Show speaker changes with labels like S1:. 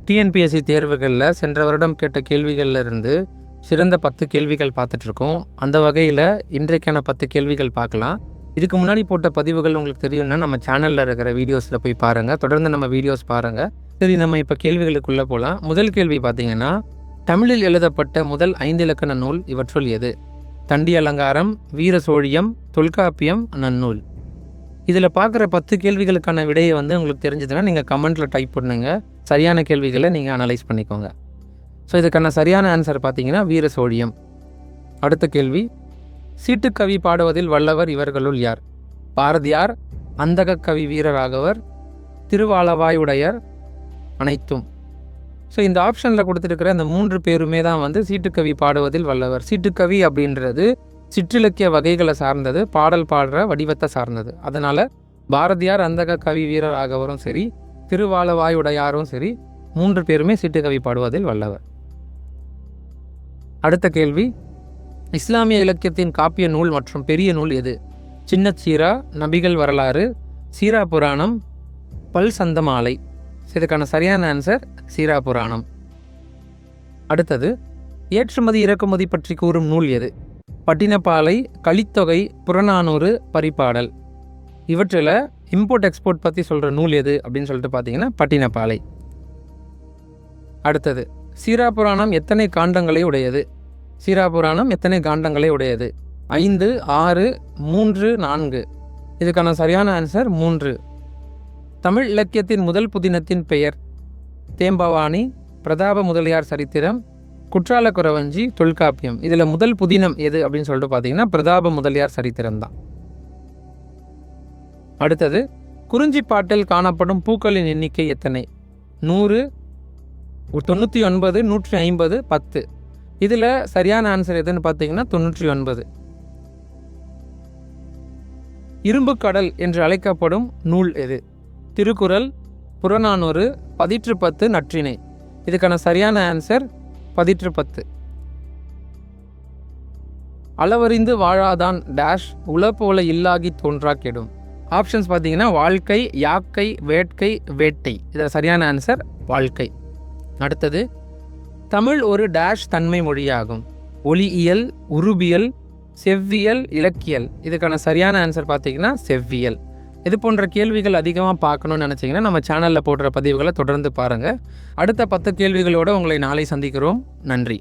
S1: TNPSC தேர்வுகளில் சென்ற வருடம் கேட்ட கேள்விகளில் இருந்து சிறந்த 10 கேள்விகள் பார்த்துட்ருக்கோம். அந்த வகையில் இன்றைக்கான 10 கேள்விகள் பார்க்கலாம். இதுக்கு முன்னாடி போட்ட பதிவுகள் உங்களுக்கு தெரியும்னா நம்ம சேனலில் இருக்கிற வீடியோஸில் போய் பாருங்கள். தொடர்ந்து நம்ம வீடியோஸ் பாருங்கள். சரி, நம்ம இப்போ கேள்விகளுக்குள்ளே போகலாம். முதல் கேள்வி பார்த்தீங்கன்னா, தமிழில் எழுதப்பட்ட முதல் 5 இலக்கண நூல் இவற்றுள் எது? தண்டி அலங்காரம், வீர சோழியம், தொல்காப்பியம், நன்னூல். இதில் பார்க்குற 10 கேள்விகளுக்கான விடையை உங்களுக்கு தெரிஞ்சதுன்னா நீங்கள் கமெண்ட்டில் டைப் பண்ணுங்க. சரியான கேள்விகளை நீங்கள் அனலைஸ் பண்ணிக்கோங்க. ஸோ இதுக்கான சரியான ஆன்சர் பார்த்தீங்கன்னா வீர சோழியம். அடுத்த கேள்வி, சீட்டுக்கவி பாடுவதில் வல்லவர் இவர்களுள் யார்? பாரதியார், அந்தக கவி வீரராகவர், திருவாளவாயுடையர், அனைத்தும். ஸோ இந்த ஆப்ஷனில் கொடுத்துருக்கிற இந்த 3 பேருமே தான் சீட்டுக்கவி பாடுவதில் வல்லவர். சீட்டுக்கவி அப்படின்றது சிற்றிலக்கிய வகைகளை சார்ந்தது, பாடல் பாடுற வடிவத்தை சார்ந்தது. அதனால் பாரதியார், அந்தக கவி வீரராகவரும் சரி, திருவாளவாயுடையாரும் சரி, 3 பேருமே சீட்டுக்கவி பாடுவதில் வல்லவர். அடுத்த கேள்வி, இஸ்லாமிய இலக்கியத்தின் காப்பிய நூல் மற்றும் பெரிய நூல் எது? சின்ன சீரா, நபிகள் வரலாறு, சீரா புராணம், பல் சந்தமாலை. இதுக்கான சரியான ஆன்சர் சீரா புராணம். அடுத்தது, ஏற்றுமதி இறக்குமதி பற்றி கூறும் நூல் எது? பட்டினப்பாலை, கலித்தொகை, புறநானூறு, பரிபாடல். இவற்றில் இம்போர்ட் எக்ஸ்போர்ட் பற்றி சொல்கிற நூல் எது அப்படின்னு சொல்லிட்டு பார்த்தீங்கன்னா பட்டினப்பாலை. அடுத்தது, சீரா புராணம் எத்தனை காண்டங்களை உடையது? சீரா புராணம் எத்தனை காண்டங்களை உடையது? 5, 6, 3, 4. இதுக்கான சரியான ஆன்சர் 3. தமிழ் இலக்கியத்தின் முதல் புதினத்தின் பெயர்? தேம்பவாணி, பிரதாப முதலியார் சரித்திரம், குற்றால குறவஞ்சி, தொல்காப்பியம். இதில் முதல் புதினம் எது அப்படின்னு சொல்லிட்டு பார்த்தீங்கன்னா பிரதாப முதலியார் சரித்திரம் தான். அடுத்தது, குறிஞ்சிப்பாட்டில் காணப்படும் பூக்களின் எண்ணிக்கை எத்தனை? 100, 99, 150, 10. இதில் சரியான ஆன்சர் எதுன்னு பார்த்தீங்கன்னா 99. இரும்பு கடல் என்று அழைக்கப்படும் நூல் எது? திருக்குறள், புறநானூறு, பதிற்று 10, நற்றிணை. இதுக்கான சரியான ஆன்சர் பதிற்று 10. அளவறிந்து வாழாதான் டேஷ் உல போல இல்லாகி தோன்றா கெடும். ஆப்ஷன்ஸ் பார்த்தீங்கன்னா வாழ்க்கை, யாக்கை, வேட்கை, வேட்டை. இதில் சரியான ஆன்சர் வாழ்க்கை. அடுத்தது, தமிழ் ஒரு டேஷ் தன்மை மொழியாகும். ஒளியியல், உருபியல், செவ்வியல், இலக்கியல். இதுக்கான சரியான ஆன்சர் பார்த்தீங்கன்னா செவ்வியல். இது போன்ற கேள்விகள் அதிகமாக பார்க்கணுன்னு நினச்சிங்கன்னா நம்ம சேனலில் போடுற பதிவுகளை தொடர்ந்து பாருங்கள். அடுத்த 10 கேள்விகளோடு உங்களை நாளை சந்திக்கிறோம். நன்றி.